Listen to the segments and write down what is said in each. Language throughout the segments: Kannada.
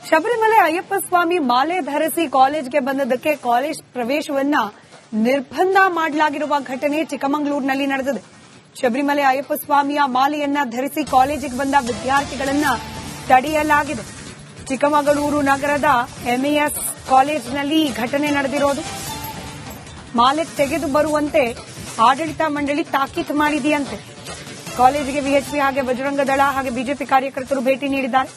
ಶಬರಿಮಲೆ ಅಯ್ಯಪ್ಪ ಸ್ವಾಮಿ ಮಾಲೆ ಧರಿಸಿ ಕಾಲೇಜ್ಗೆ ಬಂದದಕ್ಕೆ ಕಾಲೇಜ್ ಪ್ರವೇಶವನ್ನ ನಿರ್ಬಂಧ ಮಾಡಲಾಗಿರುವ ಘಟನೆ ಚಿಕ್ಕಮಗಳೂರಿನಲ್ಲಿ ನಡೆದಿದೆ. ಶಬರಿಮಲೆ ಅಯ್ಯಪ್ಪ ಸ್ವಾಮಿಯ ಮಾಲೆಯನ್ನ ಧರಿಸಿ ಕಾಲೇಜಿಗೆ ಬಂದ ವಿದ್ಯಾರ್ಥಿಗಳನ್ನ ತಡೆಯಲಾಗಿದೆ. ಚಿಕ್ಕಮಗಳೂರು ನಗರದ ಎಂಇಎಸ್ ಕಾಲೇಜಿನಲ್ಲಿ ಈ ಘಟನೆ ನಡೆದಿರೋದು. ಮಾಲೆ ತೆಗೆದು ಬರುವಂತೆ ಆಡಳಿತ ಮಂಡಳಿ ತಾಕೀತು ಮಾಡಿದೆಯಂತೆ. ಕಾಲೇಜಿಗೆ ವಿಎಚ್ಪಿ ಹಾಗೆ ಬಜರಂಗ ದಳ ಹಾಗೆ ಬಿಜೆಪಿ ಕಾರ್ಯಕರ್ತರು ಭೇಟಿ ನೀಡಿದ್ದಾರೆ.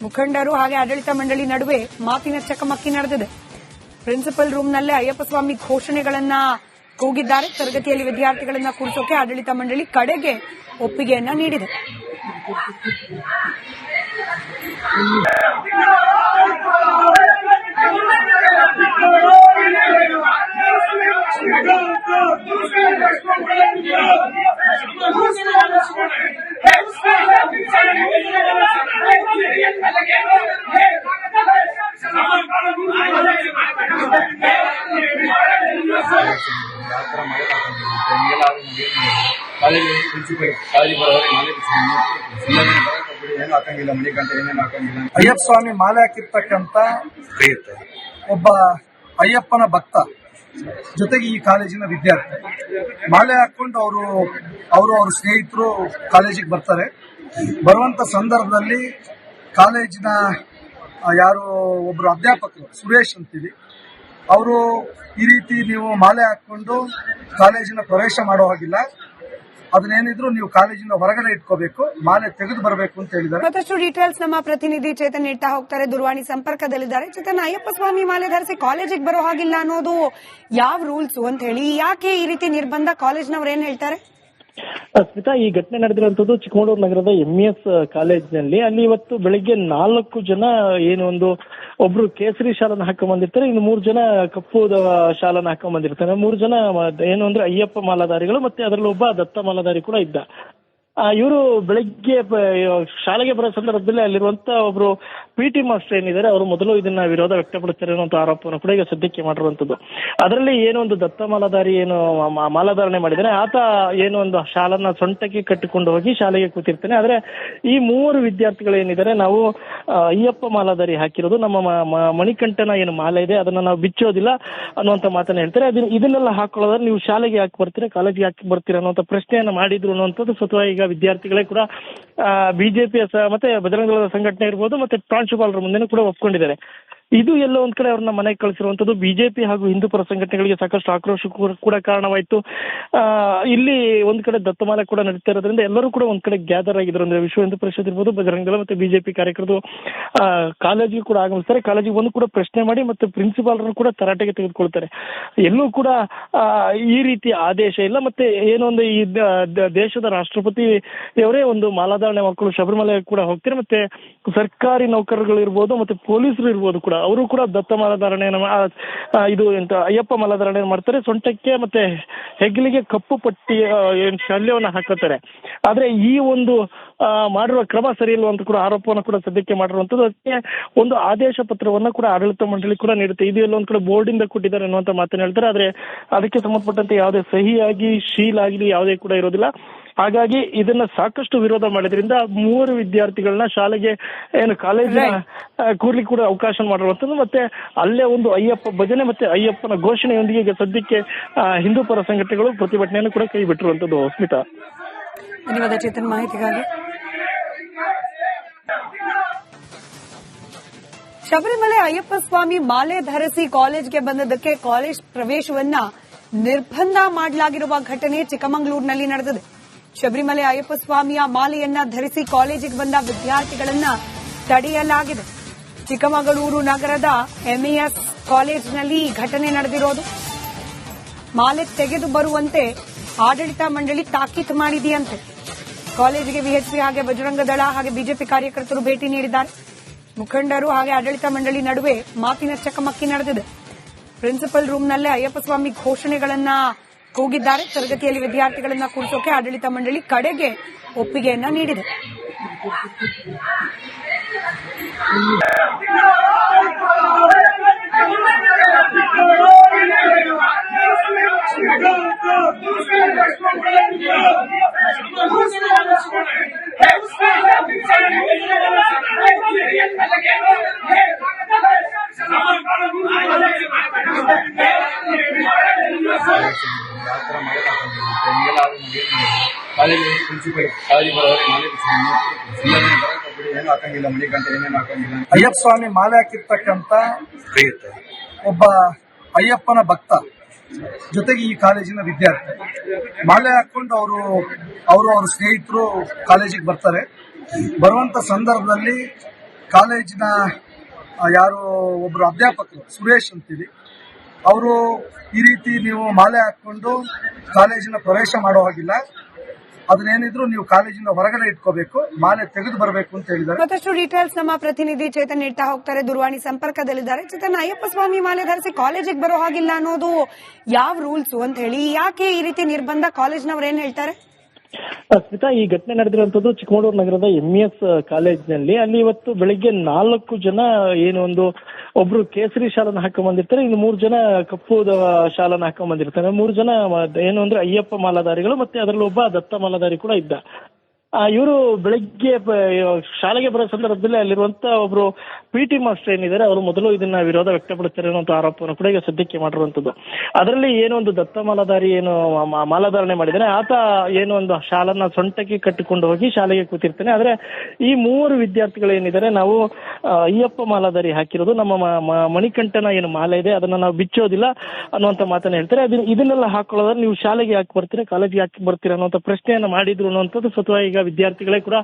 ಮುಖಂಡರು ಹಾಗೆ ಆಡಳಿತ ಮಂಡಳಿ ನಡುವೆ ಮಾತಿನ ಚಕಮಕಿ ನಡೆದಿದೆ. ಪ್ರಿನ್ಸಿಪಲ್ ರೂಮ್ನಲ್ಲೇ ಅಯ್ಯಪ್ಪ ಸ್ವಾಮಿ ಘೋಷಣೆಗಳನ್ನ ಕೂಗಿದ್ದಾರೆ. ತರಗತಿಯಲ್ಲಿ ವಿದ್ಯಾರ್ಥಿಗಳನ್ನ ಕೂರಿಸೋಕೆ ಆಡಳಿತ ಮಂಡಳಿ ಕಡೆಗೆ ಒಪ್ಪಿಗೆಯನ್ನ ನೀಡಿದೆ. ಅಯ್ಯಪ್ಪ ಸ್ವಾಮಿ ಮಾಲೆ ಹಾಕಿರ್ತಕ್ಕಂಥ ಒಬ್ಬ ಅಯ್ಯಪ್ಪನ ಭಕ್ತ ಜೊತೆಗೆ ಈ ಕಾಲೇಜಿನ ವಿದ್ಯಾರ್ಥಿ ಮಾಲೆ ಹಾಕೊಂಡು ಅವರು ಸ್ನೇಹಿತರು ಕಾಲೇಜಿಗೆ ಬರ್ತಾರೆ. ಬರುವಂತ ಸಂದರ್ಭದಲ್ಲಿ ಕಾಲೇಜಿನ ಯಾರು ಒಬ್ರು ಅಧ್ಯಾಪಕರು ಸುರೇಶ್ ಅಂತೀವಿ, ಅವರು ಈ ರೀತಿ ನೀವು ಮಾಲೆ ಹಾಕೊಂಡು ಕಾಲೇಜಿನ ಪ್ರವೇಶ ಮಾಡೋ ಹಾಗಿಲ್ಲ, ಅದನ್ನೇನಿದ್ರು ನೀವು ಕಾಲೇಜಿನ ಹೊರಗಡೆ ಇಟ್ಕೋಬೇಕು, ಮಾಲೆ ತೆಗೆದು ಬರಬೇಕು ಅಂತ ಹೇಳಿದ್ದಾರೆ. ಮತ್ತಷ್ಟು ಡೀಟೇಲ್ಸ್ ನಮ್ಮ ಪ್ರತಿನಿಧಿ ಚೇತನ್ ನೀಡ್ತಾ ಹೋಗ್ತಾರೆ. ದೂರವಾಣಿ ಸಂಪರ್ಕದಲ್ಲಿದ್ದಾರೆ. ಚೇತನ್, ಅಯ್ಯಪ್ಪ ಸ್ವಾಮಿ ಮಾಲೆ ಧರಿಸಿ ಕಾಲೇಜಿಗೆ ಬರೋ ಹಾಗಿಲ್ಲ ಅನ್ನೋದು ಯಾವ ರೂಲ್ಸ್ ಅಂತ ಹೇಳಿ, ಯಾಕೆ ಈ ರೀತಿ ನಿರ್ಬಂಧ, ಕಾಲೇಜ್ನವ್ರು ಏನ್ ಹೇಳ್ತಾರೆ? ಸ್ಮಿತಾ, ಈ ಘಟನೆ ನಡೆದಿರುವಂತದ್ದು ಚಿಕ್ಕಮಗಳೂರು ನಗರದ ಎಂಇಎಸ್ ಕಾಲೇಜಿನಲ್ಲಿ. ಅಲ್ಲಿ ಇವತ್ತು ಬೆಳಿಗ್ಗೆ 4 ಜನ ಒಬ್ರು ಕೇಸರಿ ಶಾಲನ ಹಾಕೊಂಡ್ ಬಂದಿರ್ತಾರೆ, ಇನ್ನು 3 ಜನ ಕಪ್ಪು ಶಾಲನ ಹಾಕೊಂಡ್ ಬಂದಿರ್ತಾರೆ. 3 ಜನ ಅಯ್ಯಪ್ಪ ಮಾಲಾಧಾರಿಗಳು, ಮತ್ತೆ ಅದರಲ್ಲಿ ಒಬ್ಬ ದತ್ತ ಮಾಲಾಧಾರಿ ಕೂಡ ಇದ್ದ. ಇವರು ಬೆಳಗ್ಗೆ ಶಾಲೆಗೆ ಬರೋ ಸಂದರ್ಭದಲ್ಲಿ ಅಲ್ಲಿರುವಂತ ಒಬ್ರು ಪಿಟಿ ಮಾಸ್ಟರ್ ಏನಿದ್ದಾರೆ, ಅವರು ಮೊದಲು ಇದನ್ನ ವಿರೋಧ ವ್ಯಕ್ತಪಡಿಸ್ತಾರೆ ಅನ್ನೋ ಆರೋಪವನ್ನು ಕೂಡ ಈಗ ಸದ್ಯಕ್ಕೆ ಮಾಡಿರುವಂತದ್ದು. ಅದರಲ್ಲಿ ದತ್ತ ಮಾಲಾಧಾರಿ ಮಾಲಾಧಾರಣೆ ಮಾಡಿದರೆ, ಆತ ಶಾಲನ್ನ ಸೊಂಟಕ್ಕೆ ಕಟ್ಟಿಕೊಂಡು ಹೋಗಿ ಶಾಲೆಗೆ ಕೂತಿರ್ತಾನೆ. ಆದ್ರೆ ಈ 3 ವಿದ್ಯಾರ್ಥಿಗಳು ಏನಿದ್ದಾರೆ, ನಾವು ಅಯ್ಯಪ್ಪ ಮಾಲಾಧಾರಿ ಹಾಕಿರೋದು, ನಮ್ಮ ಮಣಿಕಂಠನ ಮಾಲೆ ಇದೆ ಅದನ್ನ ನಾವು ಬಿಚ್ಚೋದಿಲ್ಲ ಅನ್ನುವಂತ ಮಾತನ್ನ ಹೇಳ್ತಾರೆ. ಇದನ್ನೆಲ್ಲ ಹಾಕೊಳ್ಳೋದ್ರೆ ನೀವು ಶಾಲೆಗೆ ಯಾಕೆ ಬರ್ತೀರಾ, ಕಾಲೇಜಿಗೆ ಯಾಕೆ ಬರ್ತೀರಾ ಅನ್ನುವಂತ ಪ್ರಶ್ನೆಯನ್ನ ಮಾಡಿದ್ರು ಅನ್ನುವಂಥದ್ದು ಸ್ವತಃ ಈಗ ವಿದ್ಯಾರ್ಥಿಗಳೇ ಕೂಡ ಬಿಜೆಪಿಯ ಮತ್ತೆ ಬಜರಂಗ ದಳದ ಸಂಘಟನೆ ಇರ್ಬೋದು, ಮತ್ತೆ ಪ್ರಾಂಶುಪಾಲರ ಮುಂದೆ ಕೂಡ ಒಪ್ಕೊಂಡಿದ್ದಾರೆ. ಇದು ಎಲ್ಲೋ ಒಂದ್ ಕಡೆ ಅವ್ರನ್ನ ಮನೆಗೆ ಕಳಿಸಿರುವಂತದ್ದು ಬಿಜೆಪಿ ಹಾಗೂ ಹಿಂದೂಪರ ಸಂಘಟನೆಗಳಿಗೆ ಸಾಕಷ್ಟು ಆಕ್ರೋಶ ಕೂಡ ಕಾರಣವಾಯಿತು. ಇಲ್ಲಿ ಒಂದ್ ಕಡೆ ದತ್ತಮಾಲೆ ಕೂಡ ನಡೀತಾ ಇರೋದ್ರಿಂದ ಎಲ್ಲರೂ ಕೂಡ ಒಂದ್ ಕಡೆ ಗ್ಯಾದರ್ ಆಗಿದ್ರು. ಅಂದ್ರೆ ವಿಶ್ವ ಹಿಂದೂ ಪರಿಷತ್ ಇರ್ಬೋದು, ಬಜರಂಗ ದಳ ಮತ್ತೆ ಬಿಜೆಪಿ ಕಾರ್ಯಕರ್ತರು ಕಾಲೇಜಿಗೆ ಕೂಡ ಆಗಮಿಸ್ತಾರೆ. ಕಾಲೇಜಿಗೆ ಒಂದು ಕೂಡ ಪ್ರಶ್ನೆ ಮಾಡಿ ಮತ್ತೆ ಪ್ರಿನ್ಸಿಪಾಲ್ರನ್ನು ಕೂಡ ತರಾಟೆಗೆ ತೆಗೆದುಕೊಳ್ತಾರೆ. ಎಲ್ಲೂ ಕೂಡ ಈ ರೀತಿ ಆದೇಶ ಇಲ್ಲ. ಮತ್ತೆ ಈ ದೇಶದ ರಾಷ್ಟ್ರಪತಿ ಅವರೇ ಮಾಲಾಧಾರಣೆ ಮಕ್ಕಳು ಶಬರಿಮಲೆ ಕೂಡ ಹೋಗ್ತಾರೆ. ಮತ್ತೆ ಸರ್ಕಾರಿ ನೌಕರರು ಇರ್ಬೋದು, ಮತ್ತೆ ಪೊಲೀಸರು ಇರ್ಬೋದು ಕೂಡ, ಅವರು ಕೂಡ ದತ್ತ ಮಾಲಾಧಾರಣೆ ಅಯ್ಯಪ್ಪ ಮಾಲಾಧಾರಣೆ ಮಾಡ್ತಾರೆ. ಸೊಂಟಕ್ಕೆ ಮತ್ತೆ ಹೆಗ್ಲಿಗೆ ಕಪ್ಪು ಪಟ್ಟಿ ಶಲ್ಯವನ್ನ ಹಾಕುತ್ತಾರೆ. ಆದ್ರೆ ಈ ಮಾಡಿರುವ ಕ್ರಮ ಸರಿಯಿಲ್ಲ ಅಂತ ಕೂಡ ಆರೋಪವನ್ನು ಕೂಡ ಸದ್ಯಕ್ಕೆ ಮಾಡಿರುವಂತದ್ದು. ಅದಕ್ಕೆ ಒಂದು ಆದೇಶ ಪತ್ರವನ್ನ ಕೂಡ ಆಡಳಿತ ಮಂಡಳಿ ಕೂಡ ನೀಡುತ್ತೆ. ಇದು ಎಲ್ಲ ಒಂದ್ ಕಡೆ ಬೋರ್ಡ್ ಇಂದ ಕೊಟ್ಟಿದ್ದಾರೆ ಅನ್ನುವಂತ ಮಾತನ್ನ ಹೇಳ್ತಾರೆ. ಆದ್ರೆ ಅದಕ್ಕೆ ಸಂಬಂಧಪಟ್ಟಂತೆ ಯಾವುದೇ ಸಹಿ ಆಗಿ ಶೀಲ್ ಆಗಲಿ ಯಾವುದೇ ಕೂಡ ಇರೋದಿಲ್ಲ. ಹಾಗಾಗಿ ಇದನ್ನ ಸಾಕಷ್ಟು ವಿರೋಧ ಮಾಡಿದ್ರಿಂದ 3 ವಿದ್ಯಾರ್ಥಿಗಳನ್ನ ಶಾಲೆಗೆ ಕಾಲೇಜಿನ ಕೂರ್ಲಿಕ್ಕೆ ಕೂಡ ಅವಕಾಶ ಮಾಡಿರುವಂತದ್ದು. ಮತ್ತೆ ಅಲ್ಲೇ ಅಯ್ಯಪ್ಪ ಭಜನೆ ಮತ್ತೆ ಅಯ್ಯಪ್ಪನ ಘೋಷಣೆಯೊಂದಿಗೆ ಸದ್ಯಕ್ಕೆ ಹಿಂದೂ ಪರ ಸಂಘಟನೆಗಳು ಪ್ರತಿಭಟನೆಯನ್ನು ಕೂಡ ಕೈ ಬಿಟ್ಟಿರುವಂತದ್ದು. ಸ್ಮಿತಾ, ಧನ್ಯವಾದ ಚೇತನ್ ಮಾಹಿತಿಗಾಗಿ. ಶಬರಿಮಲೆ ಅಯ್ಯಪ್ಪ ಸ್ವಾಮಿ ಮಾಲೆ ಧರಿಸಿ ಕಾಲೇಜ್ಗೆ ಬಂದದಕ್ಕೆ ಕಾಲೇಜ್ ಪ್ರವೇಶವನ್ನ ನಿರ್ಬಂಧ ಮಾಡಲಾಗಿರುವ ಘಟನೆ ಚಿಕ್ಕಮಗಳೂರಿನಲ್ಲಿ ನಡೆದಿದೆ. ಶಬರಿಮಲೆ ಅಯ್ಯಪ್ಪ ಸ್ವಾಮಿಯ ಮಾಲೆಯನ್ನ ಧರಿಸಿ ಕಾಲೇಜಿಗೆ ಬಂದ ವಿದ್ಯಾರ್ಥಿಗಳನ್ನ ತಡೆಯಲಾಗಿದೆ. ಚಿಕ್ಕಮಗಳೂರು ನಗರದ ಎಂಇಎಸ್ ಕಾಲೇಜಿನಲ್ಲಿ ಈ ಘಟನೆ ನಡೆದಿರೋದು. ಮಾಲೆ ತೆಗೆದು ಬರುವಂತೆ ಆಡಳಿತ ಮಂಡಳಿ ತಾಕೀತು ಮಾಡಿದೆಯಂತೆ. ಕಾಲೇಜಿಗೆ ವಿಎಚ್ಪಿ ಹಾಗೆ ಬಜರಂಗ ದಳ ಹಾಗೆ ಬಿಜೆಪಿ ಕಾರ್ಯಕರ್ತರು ಭೇಟಿ ನೀಡಿದ್ದಾರೆ. ಮುಖಂಡರು ಹಾಗೆ ಆಡಳಿತ ಮಂಡಳಿ ನಡುವೆ ಮಾತಿನ ಚಕಮಕಿ ನಡೆದಿದೆ. ಪ್ರಿನ್ಸಿಪಲ್ ರೂಮ್ನಲ್ಲೇ ಅಯ್ಯಪ್ಪ ಸ್ವಾಮಿ ಘೋಷಣೆಗಳನ್ನ ಕೂಗಿದ್ದಾರೆ. ತರಗತಿಯಲ್ಲಿ ವಿದ್ಯಾರ್ಥಿಗಳನ್ನ ಕೂರಿಸೋಕೆ ಆಡಳಿತ ಮಂಡಳಿ ಕಡೆಗೆ ಒಪ್ಪಿಗೆಯನ್ನ ನೀಡಿದೆ. Hey! ಕಾಲೇಜ್ ಪ್ರಿನ್ಸಿಪಲ್ ಕಾಲೇಜಿಗೆ ಬರೋರಿಗೆ ಮಾಲೆ ಏನು ಹಾಕಂಗಿಲ್ಲ, ಮನೆ ಗಂಟೆ ಏನೇನು ಹಾಕಂಗಿಲ್ಲ. ಅಯ್ಯಪ್ಪ ಸ್ವಾಮಿ ಮಾಲೆ ಹಾಕಿರ್ತಕ್ಕಂಥ ಒಬ್ಬ ಅಯ್ಯಪ್ಪನ ಭಕ್ತ, ಜೊತೆಗೆ ಈ ಕಾಲೇಜಿನ ವಿದ್ಯಾರ್ಥಿ. ಮಾಲೆ ಹಾಕೊಂಡು ಅವ್ರ ಸ್ನೇಹಿತರು ಕಾಲೇಜಿಗೆ ಬರ್ತಾರೆ. ಬರುವಂತ ಸಂದರ್ಭದಲ್ಲಿ ಕಾಲೇಜಿನ ಯಾರು ಒಬ್ರು ಅಧ್ಯಾಪಕರು ಸುರೇಶ್ ಅಂತೀವಿ, ಅವರು ಈ ರೀತಿ ನೀವು ಮಾಲೆ ಹಾಕೊಂಡು ಕಾಲೇಜಿನ ಪ್ರವೇಶ ಮಾಡೋ ಹಾಗಿಲ್ಲ, ಅದನ್ನೇನಿದ್ರು ನೀವು ಕಾಲೇಜಿನ ಹೊರಗಡೆ ಇಟ್ಕೋಬೇಕು, ಮಾಲೆ ತೆಗೆದು ಬರಬೇಕು ಅಂತ ಹೇಳಿದ್ದಾರೆ. ಮತ್ತಷ್ಟು ಡೀಟೇಲ್ಸ್ ನಮ್ಮ ಪ್ರತಿನಿಧಿ ಚೇತನ್ ನೀಡ್ತಾ ಹೋಗ್ತಾರೆ, ದೂರವಾಣಿ ಸಂಪರ್ಕದಲ್ಲಿದ್ದಾರೆ. ಚೇತನ್, ಅಯ್ಯಪ್ಪ ಸ್ವಾಮಿ ಮಾಲೆ ಧರಿಸಿ ಕಾಲೇಜಿಗೆ ಬರೋ ಹಾಗಿಲ್ಲ ಅನ್ನೋದು ಯಾವ ರೂಲ್ಸ್ ಅಂತ ಹೇಳಿ, ಯಾಕೆ ಈ ರೀತಿ ನಿರ್ಬಂಧ, ಕಾಲೇಜ್ನವ್ರು ಏನ್ ಹೇಳ್ತಾರೆ? ಸ್ಮಿತಾ, ಈ ಘಟನೆ ನಡೆದಿರುವಂತದ್ದು ಚಿಕ್ಕಮಗಳೂರು ನಗರದ MES ಕಾಲೇಜಿನಲ್ಲಿ. ಅಲ್ಲಿ ಇವತ್ತು ಬೆಳಿಗ್ಗೆ 4 ಜನ ಏನು ಒಂದು ಒಬ್ರು ಕೇಸರಿ ಶಾಲನ್ನ ಹಾಕೊಂಡ್ ಬಂದಿರ್ತಾರೆ, ಇನ್ನು 3 ಜನ ಕಪ್ಪು ಶಾಲನ್ನ ಹಾಕೊಂಡ್ ಬಂದಿರ್ತಾರೆ. 3 ಜನ ಏನು ಅಂದ್ರೆ ಅಯ್ಯಪ್ಪ ಮಾಲಾಧಾರಿಗಳು, ಮತ್ತೆ ಅದರಲ್ಲಿ ಒಬ್ಬ ದತ್ತ ಮಾಲಾಧಾರಿ ಕೂಡ ಇದ್ದ. ಇವರು ಬೆಳಗ್ಗೆ ಶಾಲೆಗೆ ಬರೋ ಸಂದರ್ಭದಲ್ಲಿ ಅಲ್ಲಿರುವಂತ ಒಬ್ರು PT ಮಾಸ್ಟರ್ ಏನಿದ್ದಾರೆ ಅವರು ಮೊದಲು ಇದನ್ನ ವಿರೋಧ ವ್ಯಕ್ತಪಡಿಸ್ತಾರೆ ಅನ್ನೋ ಆರೋಪವನ್ನು ಕೂಡ ಈಗ ಸದ್ಯಕ್ಕೆ ಮಾಡಿರುವಂತದ್ದು. ಅದರಲ್ಲಿ ಏನೋ ಒಂದು ದತ್ತ ಮಾಲಾಧಾರಿ ಏನು ಮಾಲಾಧಾರಣೆ ಮಾಡಿದಾನೆ, ಆತ ಏನೋ ಒಂದು ಶಾಲನ್ನ ಸೊಂಟಕ್ಕೆ ಕಟ್ಟಿಕೊಂಡು ಹೋಗಿ ಶಾಲೆಗೆ ಕೂತಿರ್ತಾನೆ. ಆದ್ರೆ ಈ 3 ವಿದ್ಯಾರ್ಥಿಗಳು ಏನಿದ್ದಾರೆ, ನಾವು ಅಯ್ಯಪ್ಪ ಮಾಲಾಧಾರಿ ಹಾಕಿರೋದು, ನಮ್ಮ ಮಣಿಕಂಠನ ಏನು ಮಾಲೆ ಇದೆ ಅದನ್ನ ನಾವು ಬಿಚ್ಚೋದಿಲ್ಲ ಅನ್ನುವಂತ ಮಾತನ್ನ ಹೇಳ್ತಾರೆ. ಇದನ್ನೆಲ್ಲ ಹಾಕೊಳ್ಳೋದ್ರೆ ನೀವು ಶಾಲೆಗೆ ಯಾಕೆ ಬರ್ತೀರಾ, ಕಾಲೇಜಿಗೆ ಯಾಕೆ ಬರ್ತೀರಾ ಅನ್ನುವಂತ ಪ್ರಶ್ನೆಯನ್ನ ಮಾಡಿದ್ರು ಅನ್ನುವಂಥದ್ದು ಸ್ವತಃ ಈಗ ವಿದ್ಯಾರ್ಥಿಗಳೇ ಕೂಡ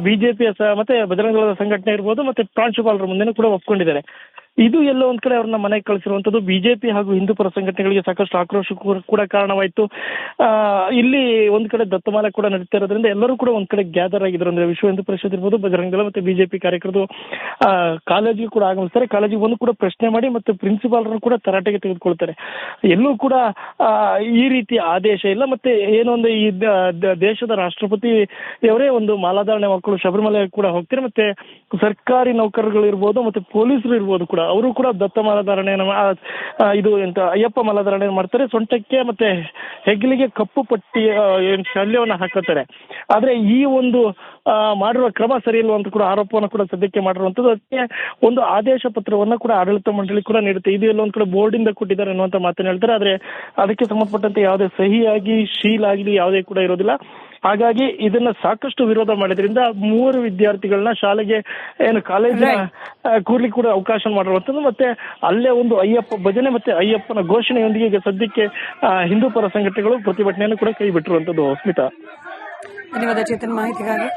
ಬಿಜೆಪಿಯ ಮತ್ತೆ ಬಜರಂಗ ದಳದ ಸಂಘಟನೆ ಇರ್ಬೋದು, ಮತ್ತೆ ಪ್ರಾಂಶುಪಾಲರ ಮುಂದೆ ಕೂಡ ಒಪ್ಕೊಂಡಿದ್ದಾರೆ. ಇದು ಎಲ್ಲೋ ಒಂದ್ ಕಡೆ ಅವ್ರನ್ನ ಮನೆಗೆ ಕಳಿಸಿರುವಂತದ್ದು ಬಿಜೆಪಿ ಹಾಗೂ ಹಿಂದೂ ಪರ ಸಂಘಟನೆಗಳಿಗೆ ಸಾಕಷ್ಟು ಆಕ್ರೋಶ ಕೂಡ ಕಾರಣವಾಯಿತು. ಇಲ್ಲಿ ಒಂದ್ ಕಡೆ ದತ್ತಮಾಲೆ ಕೂಡ ನಡೀತಾ ಇರೋದ್ರಿಂದ ಎಲ್ಲರೂ ಕೂಡ ಒಂದ್ ಕಡೆ ಗ್ಯಾದರ್ ಆಗಿದ್ರು. ಅಂದ್ರೆ ವಿಶ್ವ ಹಿಂದೂ ಪರಿಷತ್ ಇರ್ಬೋದು, ಬಜರಂಗ ದಳ ಮತ್ತೆ ಬಿಜೆಪಿ ಕಾರ್ಯಕರ್ತರು ಕಾಲೇಜಿಗೆ ಕೂಡ ಆಗಮಿಸ್ತಾರೆ. ಕಾಲೇಜಿಗೆ ಒಂದು ಕೂಡ ಪ್ರಶ್ನೆ ಮಾಡಿ ಮತ್ತೆ ಪ್ರಿನ್ಸಿಪಾಲ್ರನ್ನು ಕೂಡ ತರಾಟೆಗೆ ತೆಗೆದುಕೊಳ್ತಾರೆ. ಎಲ್ಲೂ ಕೂಡ ಈ ರೀತಿ ಆದೇಶ ಇಲ್ಲ. ಮತ್ತೆ ಏನೊಂದು ಈ ದೇಶದ ರಾಷ್ಟ್ರಪತಿ ಅವರೇ ಒಂದು ಮಾಲಾಧಾರಣೆ ಮಕ್ಕಳು ಶಬರಿಮಲೆ ಕೂಡ ಹೋಗ್ತಾರೆ. ಮತ್ತೆ ಸರ್ಕಾರಿ ನೌಕರರು ಇರ್ಬೋದು, ಮತ್ತೆ ಪೊಲೀಸರು ಇರ್ಬೋದು ಕೂಡ, ಅವರು ಕೂಡ ದತ್ತ ಮಾಲಾಧಾರಣೆಯನ್ನು ಇದು ಎಂತ ಅಯ್ಯಪ್ಪ ಮಾಲಾಧಾರಣೆ ಮಾಡ್ತಾರೆ. ಸೊಂಟಕ್ಕೆ ಮತ್ತೆ ಹೆಗ್ಲಿಗೆ ಕಪ್ಪು ಪಟ್ಟಿ ಶಲ್ಯವನ್ನು ಹಾಕುತ್ತಾರೆ. ಆದ್ರೆ ಈ ಒಂದು ಮಾಡಿರುವ ಕ್ರಮ ಸರಿ ಇಲ್ವ ಅಂತ ಕೂಡ ಆರೋಪವನ್ನು ಕೂಡ ಸದ್ಯಕ್ಕೆ ಮಾಡಿರುವಂತದ್ದು. ಅದಕ್ಕೆ ಒಂದು ಆದೇಶ ಪತ್ರವನ್ನ ಕೂಡ ಆಡಳಿತ ಮಂಡಳಿ ಕೂಡ ನೀಡುತ್ತೆ. ಇದು ಎಲ್ಲ ಒಂದ್ ಕಡೆ ಬೋರ್ಡ್ ಇಂದ ಕೊಟ್ಟಿದ್ದಾರೆ ಅನ್ನುವಂತ ಮಾತನ್ನ ಹೇಳ್ತಾರೆ. ಆದ್ರೆ ಅದಕ್ಕೆ ಸಂಬಂಧಪಟ್ಟಂತೆ ಯಾವುದೇ ಸಹಿಯಾಗಿ ಶೀಲ್ ಆಗಲಿ ಯಾವುದೇ ಕೂಡ ಇರೋದಿಲ್ಲ. ಹಾಗಾಗಿ ಇದನ್ನ ಸಾಕಷ್ಟು ವಿರೋಧ ಮಾಡಿದ್ರಿಂದ 3 ವಿದ್ಯಾರ್ಥಿಗಳನ್ನ ಶಾಲೆಗೆ ಏನು ಕಾಲೇಜಿನ ಕೂರ್ಲಿಕ್ಕೆ ಕೂಡ ಅವಕಾಶ ಮಾಡಿರುವಂತದ್ದು. ಮತ್ತೆ ಅಲ್ಲೇ ಒಂದು ಅಯ್ಯಪ್ಪ ಭಜನೆ ಮತ್ತೆ ಅಯ್ಯಪ್ಪನ ಘೋಷಣೆಯೊಂದಿಗೆ ಸದ್ಯಕ್ಕೆ ಹಿಂದೂ ಪರ ಸಂಘಟನೆಗಳು ಪ್ರತಿಭಟನೆಯನ್ನು ಕೂಡ ಕೈ ಬಿಟ್ಟಿರುವಂತದ್ದು. ಸ್ಮಿತಾ, ಧನ್ಯವಾದ ಚೇತನ್ ಮಾಹಿತಿಗಾಗಿ.